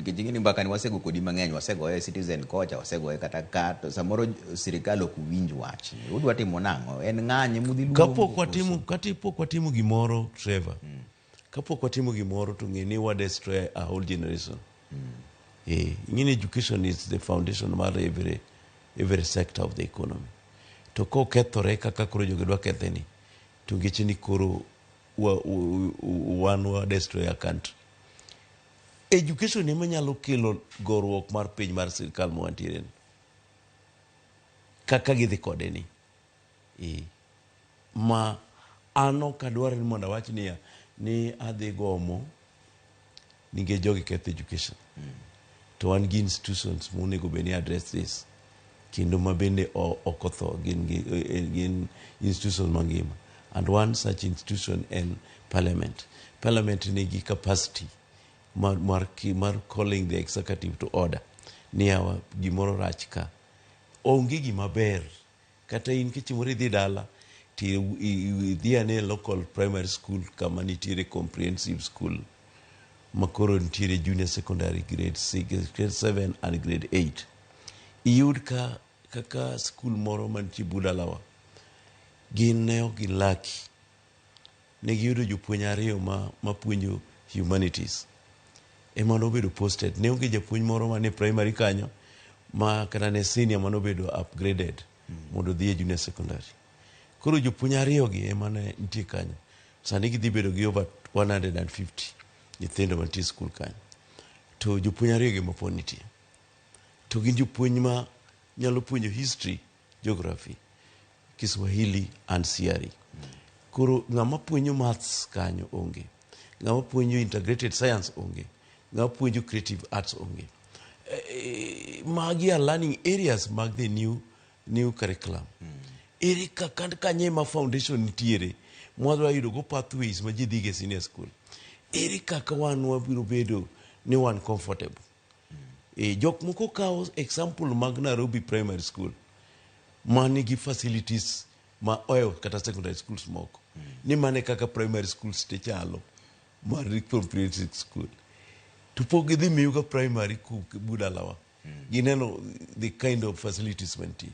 nikech ing'eni mbaka ni wasego kodi mang'eny, wasegoye Citizen kocha, wasegoye kata kat, samoro sirkal ok winj wach. Udwa timo nang'o? En ng'anye mudhi luongo. Kapok watimo gimoro, Trevor. Kapok watimo gimoro to ng'e ni destroy a whole generation. In education is the foundation of every sector of the economy. To ko kethore kaka koro jogedwa ketheni, to ngeche ni koro wa destroy a country. Education ema nyalo kelo gorruok mar piny mar sirkal mwantiere. Kaka gidhi kode ni. Ma ano kadware ni mondo awach ni adhi gomo ninge jogi ketho education. To wan gi institutions monego beni address this. Kendo mabende okotho gin institutions mangima. And one such institution in parliament. Parliament nigi capacity mar calling the executive to order. Ni awa gimoro rach ka. Onge gima ber. Kata in kichimori dhi dala, ti idhi ane local primary school kama nitiere comprehensive school. Makoro nitiere junior secondary grade 6, grade 7 and grade 8. Iyud kaka school moro mantie Budalawa. Gin neo gin laki. Negiyudo jopuonj ariyo mapuonjo humanities. Ema nobedo posted. Ne onge japuonj moro mane primary kanyo, ma kata ne senior manobedo upgraded mondo dhi e junior secondary. Koro jopuonj ariyo gi ema ne nitie kanyo. Sani gidhi bedo gi over 150 nyithindo mantie school kanyo. To jopuonj ariyo gi mapod nitie. To gin jopuonj ma nyalo puonjo history, geography, Kiswahili and CRE. Koro ng'ama puonjo maths kanyo onge. Ng'ama puonjo integrated science onge. Ng'ama puonjo creative arts onge. Magi are learning areas mag the new curriculum. Ere kanye ma foundation nitiere, mwadwa yudo go pathways ma ji dhige senior school. Ere kaka wan wabiro bedo ni wan comfortable. Jok moko kao example mag Nairobi primary school. Manigi facilities ma oyo kata secondary schools moko. Ni mane kaka primary schools te chalo. Mari comprehensive school. Tupogi dhi miyuga primary Budalawa. Gineno the kind of facilities manti.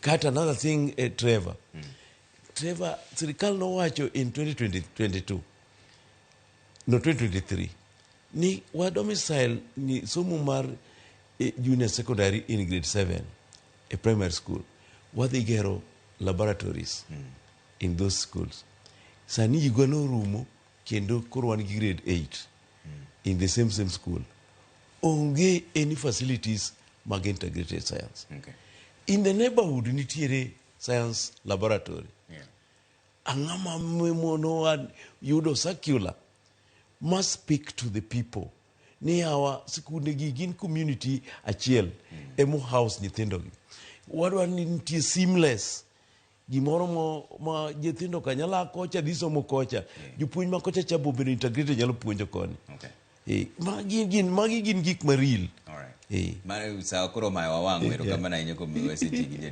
Cut another thing, Trevor. Trevor, sirkal no wacho in 2022. No, 2023. Ni wa domicile ni somo mar junior secondary in grade 7, a primary school. Wadhi gero laboratories in those schools. Sani yigwano rumo kendo koro wan gi grade 8 in the same school. Onge any facilities mag integrated science. Okay. In the neighborhood nitiere science laboratory. Angama mono yudo circular must speak to the people. Ni hawa sikunde gin community achiel emo house nyithindo gi. Wadwa ni nitie seamless. Gimoro ma nyithindo kanyala kocha dhi somo kocha. Jopuonj ma kocha chabo bedo integrated nyalo puonjo koni. Okay. Magi gin gik ma real. All right. Mane usakoro mayo wawangu ero kama na inyoko miwese tigi